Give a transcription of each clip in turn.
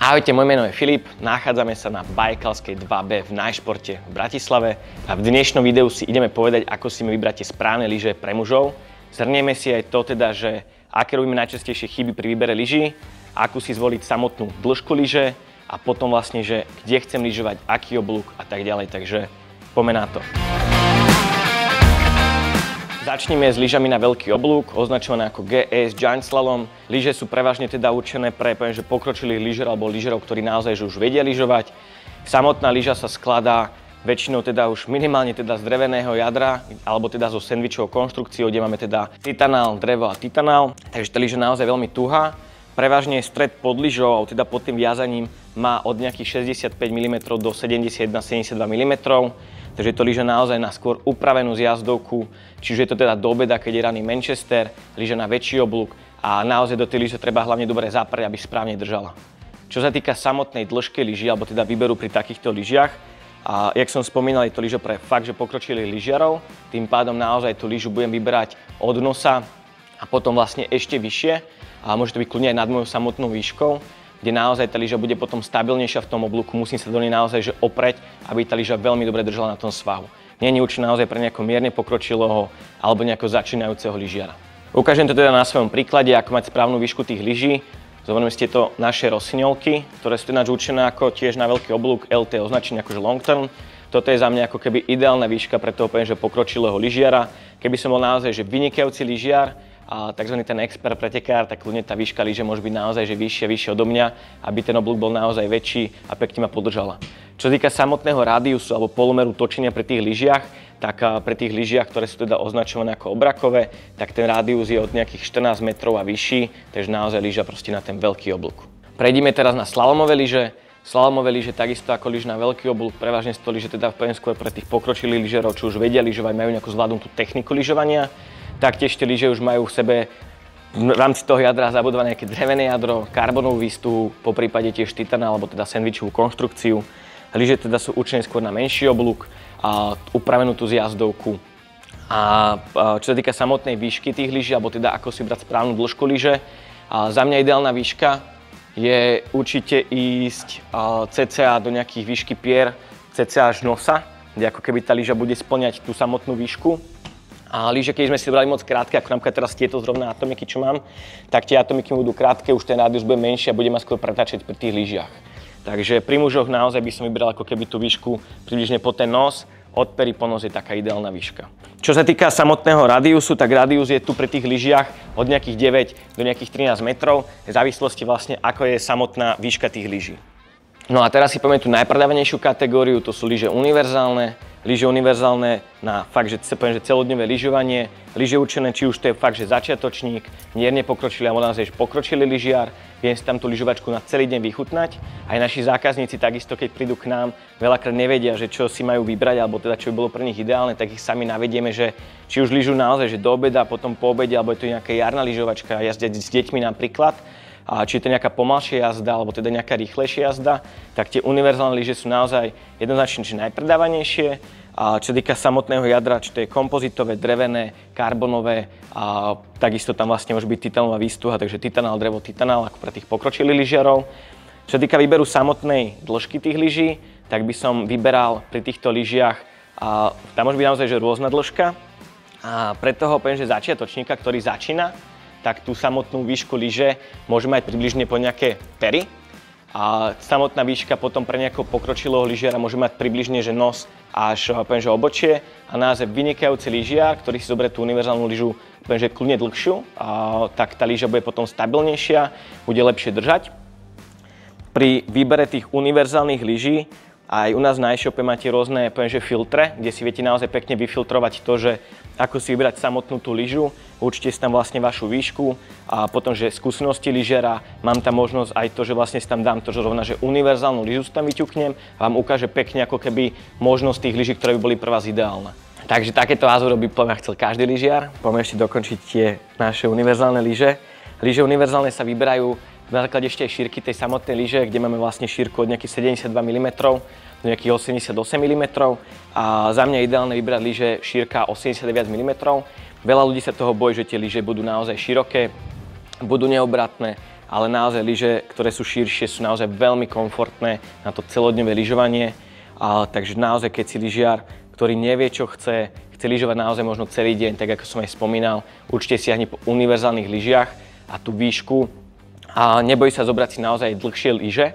Ahojte, moje meno je Filip, nachádzame sa na Bajkalskej 2B v Najšporte v Bratislave a v dnešnom videu si ideme povedať, ako si vybrať tie správne lyže pre mužov. Zhrnieme si aj to teda, že aké robíme najčastejšie chyby pri výbere lyží, akú si zvoliť samotnú dĺžku lyže a potom vlastne, že kde chcem lyžovať, aký oblúk a tak ďalej, takže poďme na to. Začneme s lyžami na veľký oblúk, označované ako GS Giant Slalom. Lyže sú prevažne teda určené pre pokročilých lyžerov alebo lyžerov, ktorí naozaj už vedia lyžovať. Samotná lyža sa skladá väčšinou teda už minimálne teda z dreveného jadra alebo teda zo sendvičovou konštrukciou, kde máme teda titanál, drevo a titanál. Takže tá lyža naozaj veľmi tuhá. Prevažne stred pod lyžou, alebo teda pod tým viazaním má od nejakých 65 mm do 71-72 mm. Takže je to lyža naozaj na skôr upravenú zjazdovku, čiže je to teda do obeda, keď je raný Manchester, lyža na väčší oblúk a naozaj do tej lyže treba hlavne dobre zaprieť, aby správne držala. Čo sa týka samotnej dĺžky lyží, alebo teda výberu pri takýchto lyžiach, a jak som spomínal, je to lyža pre fakt, že pokročilých lyžiarov, tým pádom naozaj tú lyžu budem vyberať od nosa a potom vlastne ešte vyššie a môže to byť kľudne aj nad mojou samotnou výškou, kde naozaj tá lyža bude potom stabilnejšia v tom oblúku, musím sa do nej naozaj že opreť, aby tá lyža veľmi dobre držala na tom svahu. Nie je určená naozaj pre nejakého mierne pokročilého alebo nejakého začínajúceho lyžiara. Ukážem to teda na svojom príklade, ako mať správnu výšku tých lyží. Zoberiem si tieto naše rosiňovky, ktoré sú teda určené ako tiež na veľký oblúk, LT označené akože long term. Toto je za mňa ako keby ideálna výška pre toho že pokročilého lyžiara. Keby som bol naozaj že vynikajúci lyžiar, a tzv. Ten expert pretekár, tak kľudne tá výška lyže môže byť naozaj že vyššie odo mňa, aby ten oblúk bol naozaj väčší a pekne ma podržala. Čo sa týka samotného rádiusu alebo polomeru točenia pri tých lyžiach, tak pri tých lyžiach, ktoré sú teda označované ako obrakové, tak ten rádius je od nejakých 14 metrov a vyšší, takže naozaj lyža proste na ten veľký oblúk. Prejdime teraz na slalomové lyže. Slalomové lyže takisto ako lyž na veľký oblúk, prevažne sú to lyže teda skôr pre tých pokročilých lyžerov, čo už vedia lyžovať, majú nejakú zvládnutú techniku lyžovania. Taktiež tie lyže už majú v sebe v rámci toho jadra zabudované nejaké drevené jadro, karbonovú výstuhu, po prípade tiež titanál alebo teda sendvičovú konštrukciu. Lyže teda sú určené skôr na menší oblúk a upravenú tú zjazdovku. A čo sa týka samotnej výšky tých lyží, alebo teda ako si brať správnu dĺžku lyže, za mňa ideálna výška je určite ísť cca do nejakých výšky pier, cca až nosa, kde ako keby tá lyža bude spĺňať tú samotnú výšku. A lyže, keď sme si brali moc krátke, ako napríklad teraz tieto zrovna atomiky, čo mám, tak tie atomiky budú krátke, už ten rádius bude menší a bude ma skôr pretáčať pri tých lyžiach. Takže pri mužoch naozaj by som vybral ako keby tú výšku približne po ten nos, od pery po nos je taká ideálna výška. Čo sa týka samotného rádiusu, tak rádius je tu pri tých lyžiach od nejakých 9 do nejakých 13 metrov, v závislosti vlastne ako je samotná výška tých lyží. No a teraz si poďme tú najpredávanejšiu kategóriu, to sú lyže univerzálne. Lyže univerzálne na fakt, že celodňové lyžovanie, lyže určené, či už to je fakt, že začiatočník, mierne pokročilý alebo naozaj pokročilý lyžiar, viem si tam tú lyžovačku na celý deň vychutnať. Aj naši zákazníci takisto, keď prídu k nám, veľakrát nevedia, že čo si majú vybrať, alebo teda čo by bolo pre nich ideálne, tak ich sami navedieme, že či už lyžujú naozaj že do obeda, potom po obede, alebo je to nejaká jarná lyžovačka, jazdiť s deťmi napríklad. A či je to nejaká pomalšia jazda, alebo teda nejaká rýchlejšia jazda, tak tie univerzálne lyže sú naozaj jednoznačne najpredávanejšie. A čo sa týka samotného jadra, či to je kompozitové, drevené, karbonové, a takisto tam vlastne môže byť titánová výstuha, takže titanál, drevo, titanál, ako pre tých pokročilých lyžiarov. Čo sa týka výberu samotnej dĺžky tých lyží, tak by som vyberal pri týchto lyžiach, a tam môže byť naozaj že rôzna dĺžka. A pre toho poviem, že začiatočníka, ktorý začína, tak tú samotnú výšku lyže môže mať približne po nejaké pery. A samotná výška potom pre nejakého pokročilého lyžiara môže mať približne že nos až poviem, že obočie. A naozaj vynikajúci lyžiar, ktorý si zoberie tú univerzálnu lyžu poviem, že kľudne dlhšiu, tak tá lyža bude potom stabilnejšia, bude lepšie držať. Pri výbere tých univerzálnych lyží aj u nás na e-shope máte rôzne poviem, že filtre, kde si viete naozaj pekne vyfiltrovať to, že ako si vybrať samotnú tú lyžu. Určite si tam vlastne vašu výšku a potom, že skúsenosti lyžiara, mám tam možnosť aj to, že vlastne si tam dám to, že rovná, že univerzálnu lyžu si tam vyťuknem a vám ukáže pekne ako keby možnosť tých lyží, ktoré by boli pre vás ideálne. Takže takéto názory by podľa mňa chcel každý lyžiar. Poďme ešte dokončiť tie naše univerzálne lyže. Lyže univerzálne sa vyberajú na základe ešte aj šírky tej samotnej lyže, kde máme vlastne šírku od nejakých 72 mm do nejakých 88 mm. A za mňa je ideálne vybrať lyže šírka 89 mm. Veľa ľudí sa toho bojí, že tie lyže budú naozaj široké, budú neobratné ale naozaj lyže, ktoré sú širšie, sú naozaj veľmi komfortné na to celodňové lyžovanie. Takže naozaj, keď si lyžiar, ktorý nevie, čo chce lyžovať naozaj možno celý deň, tak ako som aj spomínal, určite siahni po univerzálnych lyžiach a tú výšku a nebojí sa zobrať si naozaj dlhšie lyže.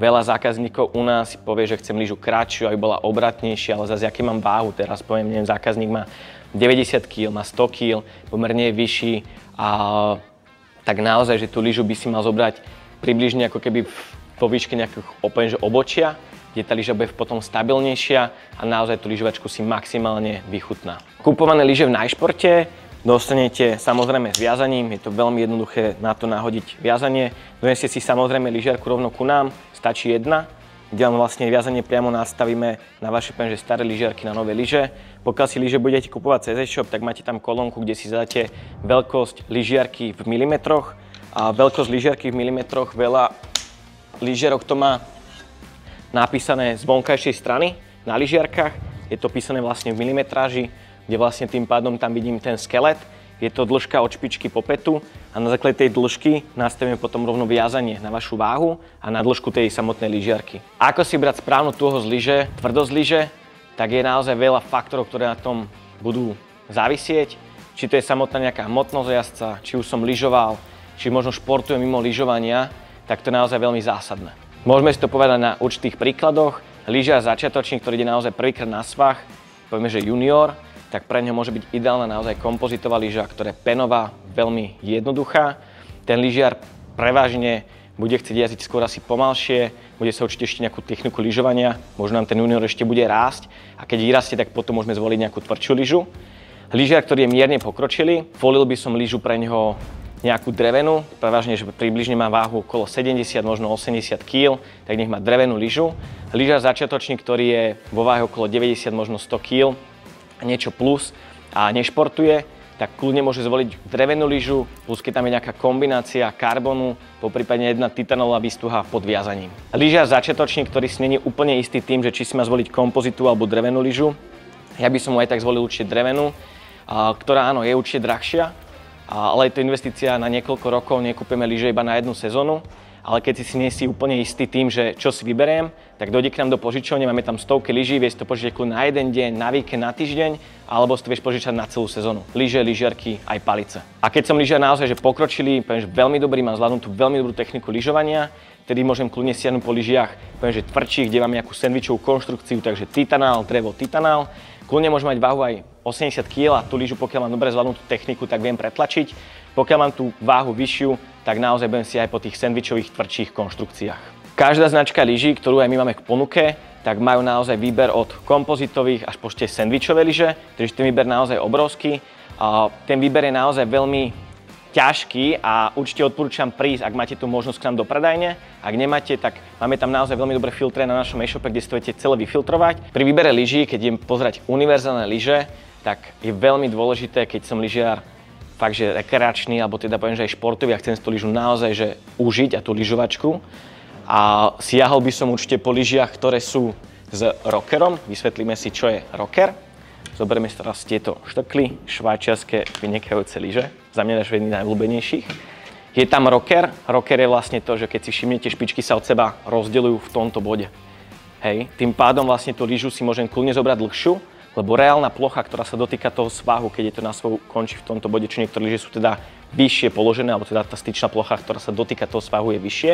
Veľa zákazníkov u nás si povie, že chcem lyžu kratšiu, aby bola obratnejšia, ale zase aký mám váhu, teraz poviem, neviem, zákazník má 90 kg, má 100 kg, pomerne je vyšší a tak naozaj, že tú lyžu by si mal zobrať približne ako keby po výške nejakých úplne obočia, kde tá lyža bude potom stabilnejšia a naozaj tú lyžovačku si maximálne vychutná. Kupované lyže v Najšporte dostanete samozrejme s viazaním, je to veľmi jednoduché na to nahodiť viazanie. Doneste si samozrejme lyžiarku rovno ku nám, stačí jedna, kde vám vlastne viazanie priamo nastavíme na vaše staré lyžiarky na nové lyže. Pokiaľ si lyže budete kupovať cez e-shop, tak máte tam kolónku, kde si zadáte veľkosť lyžiarky v milimetroch. A veľkosť lyžiarky v milimetroch, veľa lyžiarok to má napísané z vonkajšej strany na lyžiarkách. Je to písané vlastne v milimetráži, kde vlastne tým pádom tam vidím ten skelet. Je to dĺžka od špičky po petu a na základe tej dĺžky nastavíme potom rovno viazanie na vašu váhu a na dĺžku tej samotnej lyžiarky. Ako si brať správnu tuhosť lyže, tvrdosť lyže, tak je naozaj veľa faktorov, ktoré na tom budú závisieť. Či to je samotná nejaká hmotnosť jazdca, či už som lyžoval, či možno športujem mimo lyžovania, tak to je naozaj veľmi zásadné. Môžeme si to povedať na určitých príkladoch. Lyžiar začiatočník, ktorý ide naozaj prvýkrát na svah, povieme, že junior, tak pre ňo môže byť ideálna naozaj kompozitová lyža, ktorá je penová, veľmi jednoduchá. Ten lyžiar prevažne bude chcieť jazdiť skôr asi pomalšie, bude sa učiť ešte nejakú techniku lyžovania, možno nám ten junior ešte bude rásť a keď vyrastie, tak potom môžeme zvoliť nejakú tvrdšiu lyžu. Lyžiar, ktorý je mierne pokročilý, volil by som lyžu pre ňoho nejakú drevenú, prevažne, že približne má váhu okolo 70, možno 80 kg, tak nech má drevenú lyžu. Lyžiar začiatočník, ktorý je vo váhe okolo 90, možno 100 kg, niečo plus a nešportuje, tak kľudne môže zvoliť drevenú lyžu, plus keď tam je nejaká kombinácia karbonu, poprípadne jedna titanová výstuha pod viazaním. Lyžiar začiatočník, ktorý si není úplne istý tým, že či si má zvoliť kompozitu alebo drevenú lyžu, ja by som mu aj tak zvolil určite drevenú, ktorá áno, je určite drahšia, ale je to investícia na niekoľko rokov, nekúpime lyže iba na jednu sezónu, ale keď si nie si úplne istý tým, že čo si vyberiem, tak dojde k nám do požičovne, máme tam stovky lyží, vieš to požičať na jeden deň, na víkend, na týždeň, alebo si to vieš požičať na celú sezónu. Lyže, lyžiarky, aj palice. A keď som lyžiar naozaj že pokročilý, poviem, že veľmi dobrý, mám zvládnutú veľmi dobrú techniku lyžovania, tedy môžem kľudne siahnuť po lyžiach, poviem, že tvrdších, kde mám nejakú sendvičovú konštrukciu, takže titanál, drevo, titanál. Kľudne môžem mať váhu aj 80 kg a tú lyžu, pokiaľ mám dobre zvládnutú techniku, tak viem pretlačiť. Pokiaľ mám tú váhu vyššiu, tak naozaj budem si aj po tých sendvičových tvrdších konštrukciách. Každá značka lyží, ktorú aj my máme k ponuke, tak majú naozaj výber od kompozitových až po sendvičové lyže, takže ten výber naozaj obrovský. A ten výber je naozaj veľmi ťažký a určite odporúčam prísť, ak máte tú možnosť k nám do predajne. Ak nemáte, tak máme tam naozaj veľmi dobré filtre na našom e-shope, kde si to viete celé vyfiltrovať. Pri výbere lyží, keď idem pozerať univerzálne lyže, tak je veľmi dôležité, keď som lyžiar fakt, že rekreačný, alebo teda poviem, že aj športový a chcem si tú lyžu naozaj že užiť a tú lyžovačku. A siahol by som určite po lyžiach, ktoré sú s rockerom. Vysvetlíme si, čo je rocker. Zoberieme si teraz tieto štrkly, švajčiarske vynikajúce lyže. Za mňa je jedný z najobľúbenejších. Je tam rocker. Rocker je vlastne to, že keď si všimnete, špičky sa od seba rozdeľujú v tomto bode. Hej. Tým pádom vlastne tú lyžu si môžem kľudne zobrať dlhšiu, lebo reálna plocha, ktorá sa dotýka toho svahu, keď je to na svahu, končí v tomto bode, čo niektoré lyže sú teda vyššie položené, alebo teda tá styčná plocha, ktorá sa dotýka toho svahu, je vyššie.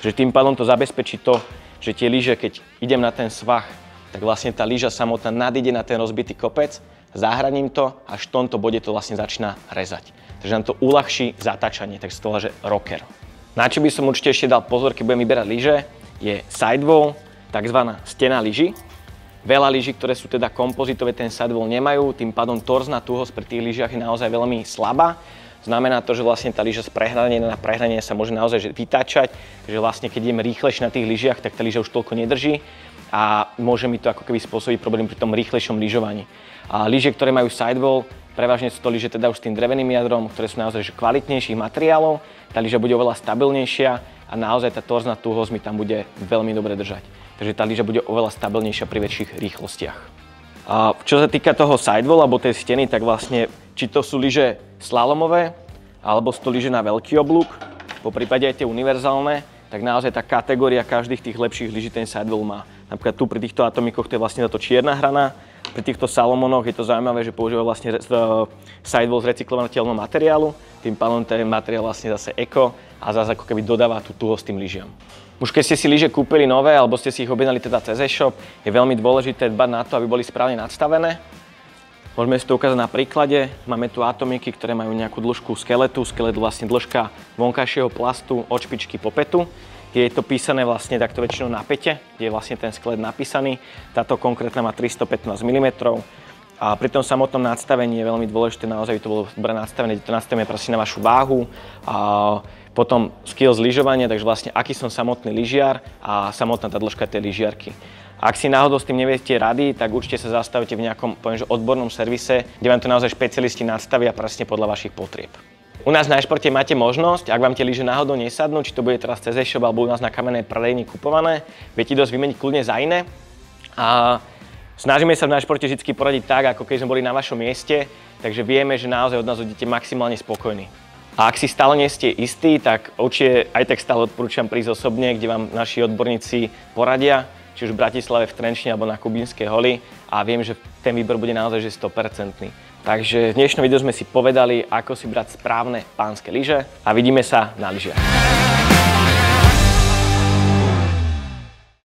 Že tým pádom to zabezpečí to, že tie lyže, keď idem na ten svah, tak vlastne tá lyža samotná nadíde na ten rozbitý kopec, zahraním to, až v tomto bode to vlastne začína rezať. Takže nám to uľahčí zatáčanie, takže to volá, že rocker. Na čo by som určite ešte dal pozor, keď budem vyberať lyže, je sidewall, takzvaná stena lyží. Veľa lyží, ktoré sú teda kompozitové, ten sidewall nemajú, tým pádom torzná tuhosť pri tých lyžiach je naozaj veľmi slabá. Znamená to, že vlastne tá lyža z prehnania na prehnanie sa môže naozaj vytáčať, takže vlastne keď idem rýchlejšie na tých lyžiach, tak tá lyža už toľko nedrží a môže mi to ako keby spôsobiť problém pri tom rýchlejšom lyžovaní. A lyže, ktoré majú sidewall, prevažne sú to lyže teda už s tým dreveným jadrom, ktoré sú naozaj kvalitnejších materiálov, tá lyža bude oveľa stabilnejšia a naozaj tá torzná tuhosť mi tam bude veľmi dobre držať. Takže tá lyža bude oveľa stabilnejšia pri väčších rýchlostiach. A čo sa týka toho sidewall alebo tej steny, tak vlastne či to sú lyže slalomové alebo sú to lyže na veľký oblúk, po prípade aj tie univerzálne, tak naozaj tá kategória každých tých lepších lyží ten sidewall má. Napríklad tu pri týchto atomikoch to je vlastne táto čierna hrana, pri týchto Salomonoch je to zaujímavé, že používajú vlastne sidewall z recyklovateľného materiálu, tým pádom ten materiál vlastne zase eko a zase ako keby dodáva tú tuhosť tým lyžiam. Už keď ste si lyže kúpili nové, alebo ste si ich objednali teda cez e-shop, je veľmi dôležité dbať na to, aby boli správne nadstavené. Môžeme si to ukázať na príklade. Máme tu atomiky, ktoré majú nejakú dĺžku skeletu. Skelet vlastne dĺžka vonkajšieho plastu od špičky po petu. Je to písané vlastne takto väčšinou na pete, kde je vlastne ten skelet napísaný. Táto konkrétna má 315 mm. A pri tom samotnom nadstavení je veľmi dôležité naozaj, aby to bolo dobre nadstavené, kde to nastavíme proste na vašu váhu. Potom skills lyžovania, takže vlastne aký som samotný lyžiar a samotná tá dĺžka tej lyžiarky. Ak si náhodou s tým neviete rady, tak určite sa zastavíte v nejakom, poviem, že odbornom servise, kde vám to naozaj špecialisti nadstavia presne podľa vašich potrieb. U nás na e-športe máte možnosť, ak vám tie lyže náhodou nesadnú, či to bude teraz cez e-shop alebo u nás na kamennej predajni kupované, viete dosť vymeniť kľudne za iné. A snažíme sa v e-športe vždy poradiť tak, ako keď sme boli na vašom mieste, takže vieme, že naozaj od nás budete maximálne spokojní. A ak si stále nie ste istí, tak určite aj tak stále odporúčam prísť osobne, kde vám naši odborníci poradia, či už v Bratislave, v Trenčine alebo na Kubínskej holi a viem, že ten výber bude naozaj 100%. Takže v dnešnom videu sme si povedali, ako si brať správne pánske lyže a vidíme sa na lyžiach.